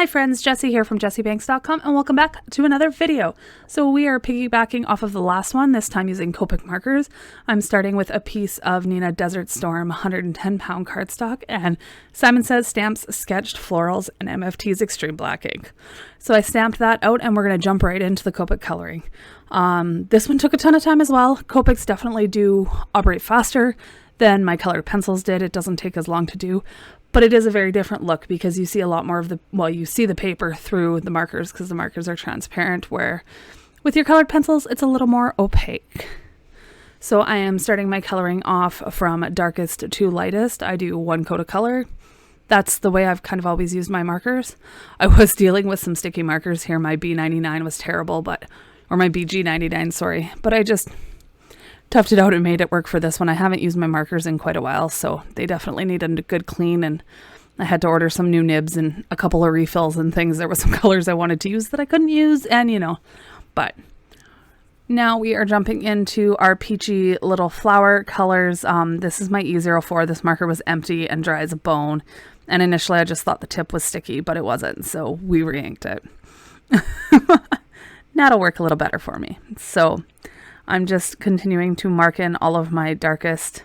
Hi friends, Jessie here from jessiebanks.com and welcome back to another video. So we are piggybacking off of the last one, this time using Copic markers. I'm starting with a piece of Nina Desert Storm 110 pound cardstock, and Simon Says Stamps Sketched Florals and MFT's Extreme Black Ink. So I stamped that out and we're going to jump right into the Copic coloring. This one took a ton of time as well. Copics definitely do operate faster than my colored pencils did. It doesn't take as long to do. But it is a very different look because you see a lot more of the, well, you see the paper through the markers because the markers are transparent, where with your colored pencils, it's a little more opaque. So I am starting my coloring off from darkest to lightest. I do one coat of color. That's the way I've kind of always used my markers. I was dealing with some sticky markers here. My B99 was terrible, or my BG99, sorry. But I just toughed it out and made it work for this one. I haven't used my markers in quite a while, so they definitely need a good clean, and I had to order some new nibs and a couple of refills and things. There were some colors I wanted to use that I couldn't use, and but now we are jumping into our peachy little flower colors. This is my E04. This marker was empty and dry as a bone, and initially I just thought the tip was sticky, but it wasn't, so we re-inked it. Now it'll work a little better for me. So I'm just continuing to mark in all of my darkest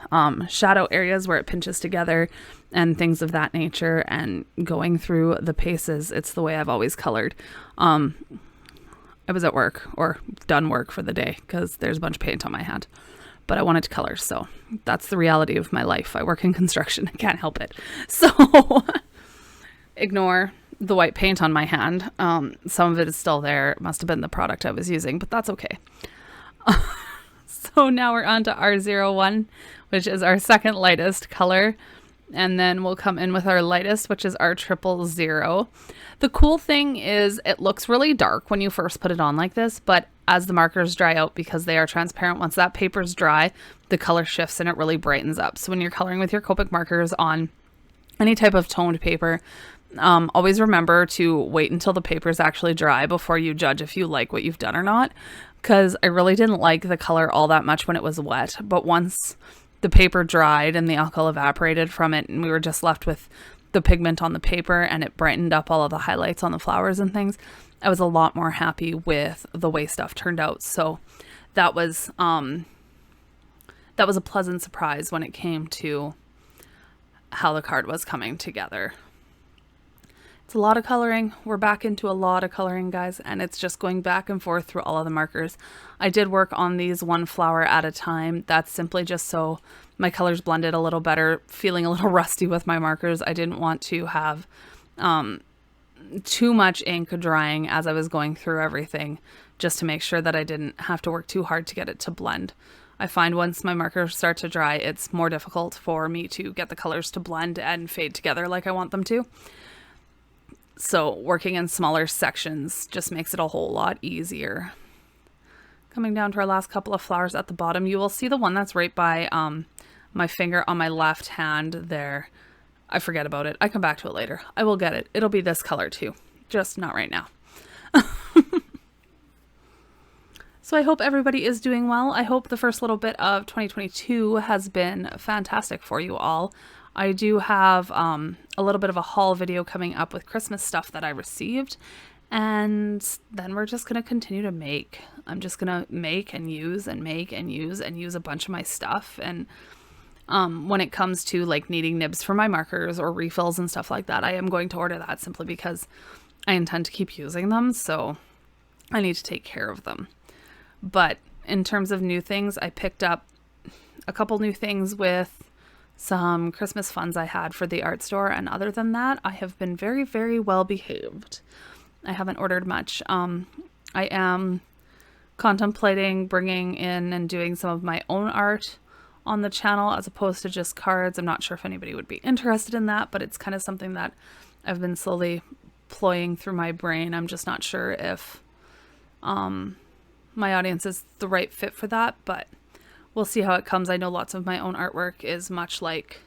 shadow areas where it pinches together and things of that nature, and going through the paces. It's the way I've always colored. I was at work or done work for the day because there's a bunch of paint on my hand, but I wanted to color. So that's the reality of my life. I work in construction. I can't help it. So ignore the white paint on my hand. Some of it is still there. It must have been the product I was using, but that's okay. So now we're on to R01, which is our second lightest color. And then we'll come in with our lightest, which is our 000. The cool thing is it looks really dark when you first put it on like this, but as the markers dry out, because they are transparent, once that paper's dry, the color shifts and it really brightens up. So when you're coloring with your Copic markers on any type of toned paper, always remember to wait until the paper is actually dry before you judge if you like what you've done or not. Because I really didn't like the color all that much when it was wet. But once the paper dried and the alcohol evaporated from it, and we were just left with the pigment on the paper, and it brightened up all of the highlights on the flowers and things, I was a lot more happy with the way stuff turned out. So that was a pleasant surprise when it came to how the card was coming together. It's a lot of coloring. We're back into a lot of coloring, guys, and it's just going back and forth through all of the markers. I did work on these one flower at a time. That's simply just so my colors blended a little better, feeling a little rusty with my markers. I didn't want to have too much ink drying as I was going through everything, just to make sure that I didn't have to work too hard to get it to blend. I find once my markers start to dry, it's more difficult for me to get the colors to blend and fade together like I want them to. So working in smaller sections just makes it a whole lot easier. Coming down to our last couple of flowers at the bottom, you will see the one that's right by my finger on my left hand there. I forget about it. I come back to it later. I will get it. It'll be this color too, just not right now. So I hope everybody is doing well. I hope the first little bit of 2022 has been fantastic for you all. I do have a little bit of a haul video coming up with Christmas stuff that I received, and then we're just going to continue to make. I'm just going to make and use and make and use a bunch of my stuff. And when it comes to like needing nibs for my markers or refills and stuff like that, I am going to order that simply because I intend to keep using them, so I need to take care of them. But in terms of new things, I picked up a couple new things with some Christmas funds I had for the art store, and other than that, I have been very, very well behaved. I haven't ordered much. I am contemplating bringing in and doing some of my own art on the channel as opposed to just cards. I'm not sure if anybody would be interested in that, but it's kind of something that I've been slowly ploying through my brain. I'm just not sure if my audience is the right fit for that, but we'll see how it comes. I know lots of my own artwork is much like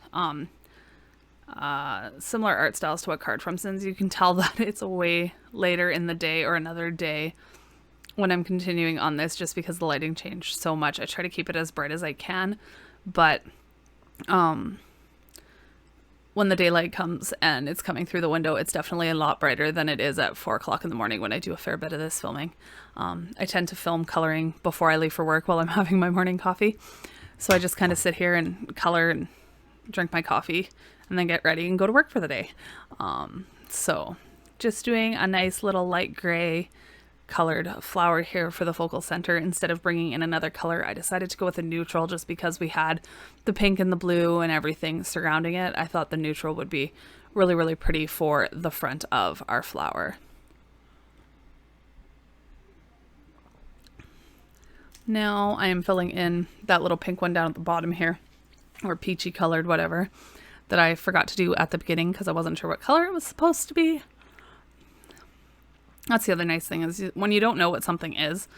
similar art styles to what card from sends. You can tell that it's a way later in the day or another day when I'm continuing on this, just because the lighting changed so much. I try to keep it as bright as I can, but when the daylight comes and it's coming through the window, it's definitely a lot brighter than it is at 4 o'clock in the morning when I do a fair bit of this filming. I tend to film coloring before I leave for work while I'm having my morning coffee. So I just kind of sit here and color and drink my coffee and then get ready and go to work for the day. So just doing a nice little light gray colored flower here for the focal center. Instead of bringing in another color, I decided to go with a neutral just because we had the pink and the blue and everything surrounding it. I thought the neutral would be really, really pretty for the front of our flower. Now I am filling in that little pink one down at the bottom here, or peachy colored, whatever, that I forgot to do at the beginning because I wasn't sure what color it was supposed to be. That's the other nice thing, is when you don't know what something is,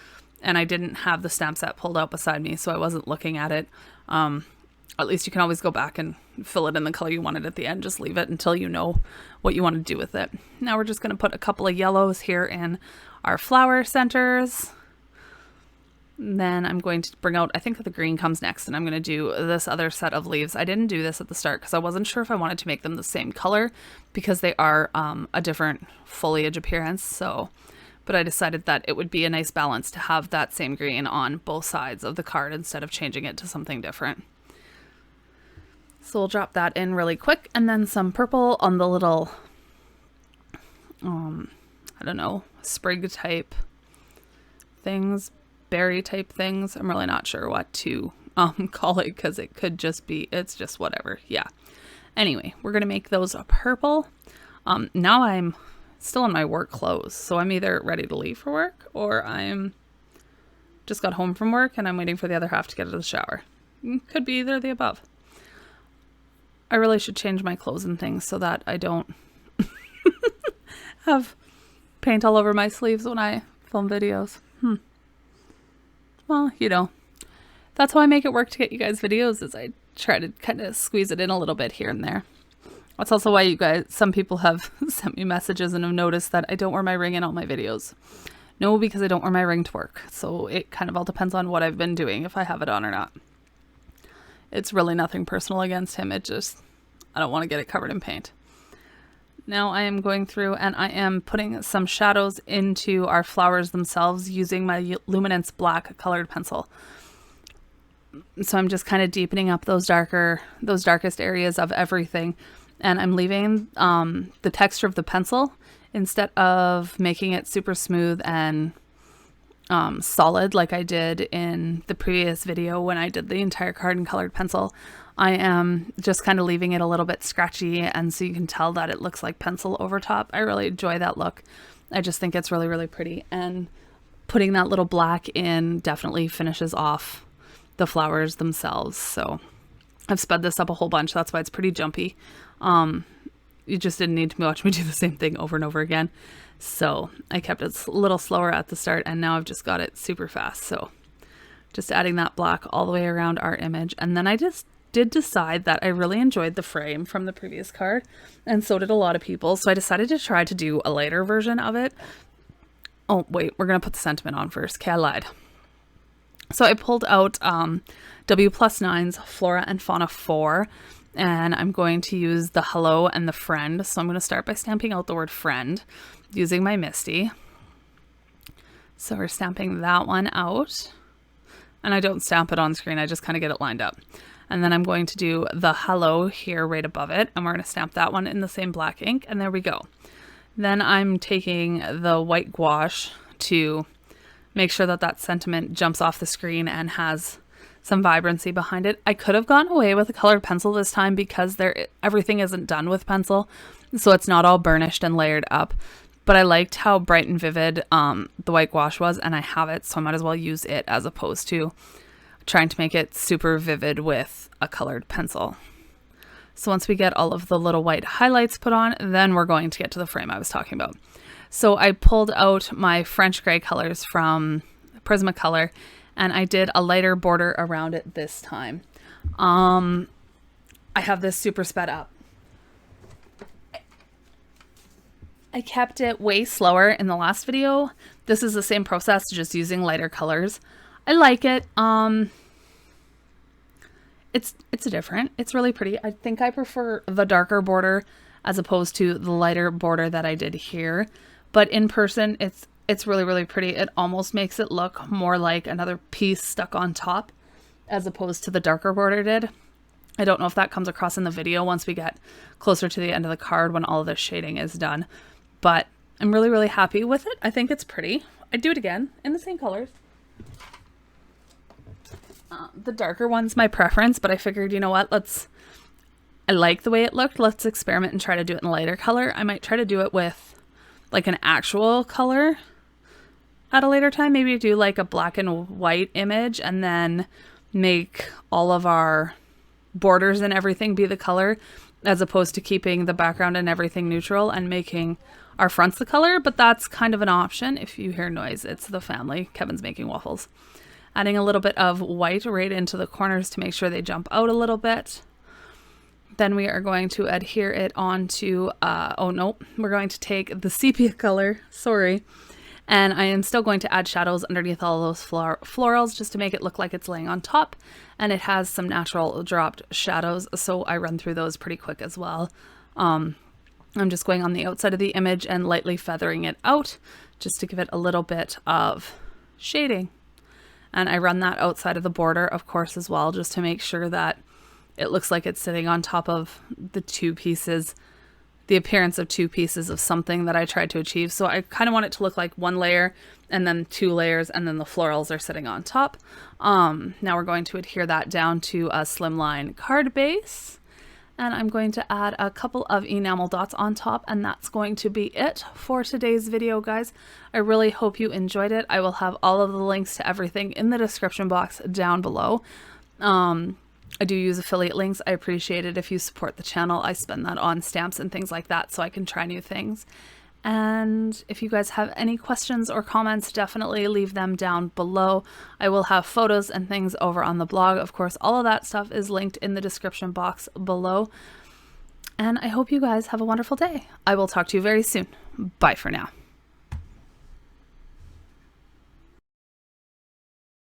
and I didn't have the stamp set pulled out beside me, so I wasn't looking at it. At least you can always go back and fill it in the color you wanted at the end. Just leave it until you know what you want to do with it. Now we're just going to put a couple of yellows here in our flower centers. Then I'm going to bring out, I think that the green comes next, and I'm going to do this other set of leaves. I didn't do this at the start because I wasn't sure if I wanted to make them the same color because they are a different foliage appearance. So, but I decided that it would be a nice balance to have that same green on both sides of the card instead of changing it to something different. So we'll drop that in really quick, and then some purple on the little, I don't know, sprig type things. Berry type things. I'm really not sure what to call it because it could just be, it's just whatever. Yeah. Anyway, we're going to make those a purple. Now I'm still in my work clothes, so I'm either ready to leave for work or I'm just got home from work and I'm waiting for the other half to get out of the shower. Could be either of the above. I really should change my clothes and things so that I don't have paint all over my sleeves when I film videos. Well, you know, that's how I make it work to get you guys videos, is I try to kind of squeeze it in a little bit here and there. That's also why you guys, some people have sent me messages and have noticed that I don't wear my ring in all my videos. No, because I don't wear my ring to work. So it kind of all depends on what I've been doing, if I have it on or not. It's really nothing personal against him. It just, I don't want to get it covered in paint. Now I am going through and I am putting some shadows into our flowers themselves using my Luminance black colored pencil. So I'm just kind of deepening up those darkest areas of everything. And I'm leaving the texture of the pencil, instead of making it super smooth and solid like I did in the previous video when I did the entire card in colored pencil. I am just kind of leaving it a little bit scratchy, and so you can tell that it looks like pencil over top. I really enjoy that look. I just think it's really, really pretty, and putting that little black in definitely finishes off the flowers themselves. So I've sped this up a whole bunch. That's why it's pretty jumpy. You just didn't need to watch me do the same thing over and over again. So I kept it a little slower at the start, and now I've just got it super fast. So just adding that black all the way around our image. And then I just did decide that I really enjoyed the frame from the previous card, and so did a lot of people. So I decided to try to do a lighter version of it. Oh, wait, we're going to put the sentiment on first. Okay, I lied. So I pulled out W+9's Flora and Fauna 4, and I'm going to use the hello and the friend. So I'm going to start by stamping out the word friend using my Misty. So we're stamping that one out, and I don't stamp it on screen. I just kind of get it lined up. And then I'm going to do the hello here right above it, and we're going to stamp that one in the same black ink, and there we go. Then I'm taking the white gouache to make sure that that sentiment jumps off the screen and has some vibrancy behind it. I could have gone away with a colored pencil this time because everything isn't done with pencil, so it's not all burnished and layered up. But I liked how bright and vivid the white gouache was, and I have it, so I might as well use it as opposed to trying to make it super vivid with a colored pencil. So once we get all of the little white highlights put on, then we're going to get to the frame I was talking about. So I pulled out my French gray colors from Prisma color, and I did a lighter border around it this time. I have this super sped up. I kept it way slower in the last video. This is the same process, just using lighter colors. I like it. it's different. It's really pretty. I think I prefer the darker border as opposed to the lighter border that I did here. But in person, it's really, really pretty. It almost makes it look more like another piece stuck on top as opposed to the darker border did. I don't know if that comes across in the video once we get closer to the end of the card when all of the shading is done. But I'm really, really happy with it. I think it's pretty. I'd do it again in the same colors. The darker one's my preference, but I figured, you know what, I like the way it looked. Let's experiment and try to do it in a lighter color. I might try to do it with like an actual color at a later time. Maybe do like a black and white image and then make all of our borders and everything be the color, as opposed to keeping the background and everything neutral and making our fronts the color. But that's kind of an option. If you hear noise, it's the family. Kevin's making waffles. Adding a little bit of white right into the corners to make sure they jump out a little bit. Then we are going to adhere it onto, we're going to take the sepia color, and I am still going to add shadows underneath all those florals just to make it look like it's laying on top. And it has some natural dropped shadows, so I run through those pretty quick as well. I'm just going on the outside of the image and lightly feathering it out just to give it a little bit of shading. And I run that outside of the border, of course, as well, just to make sure that it looks like it's sitting on top of the two pieces, the appearance of two pieces of something that I tried to achieve. So I kind of want it to look like one layer and then two layers, and then the florals are sitting on top. Now we're going to adhere that down to a slimline card base. And I'm going to add a couple of enamel dots on top, and that's going to be it for today's video, guys. I really hope you enjoyed it. I will have all of the links to everything in the description box down below. I do use affiliate links. I appreciate it if you support the channel. I spend that on stamps and things like that so I can try new things. And if you guys have any questions or comments, definitely leave them down below. I will have photos and things over on the blog. Of course, all of that stuff is linked in the description box below. And I hope you guys have a wonderful day. I will talk to you very soon. Bye for now.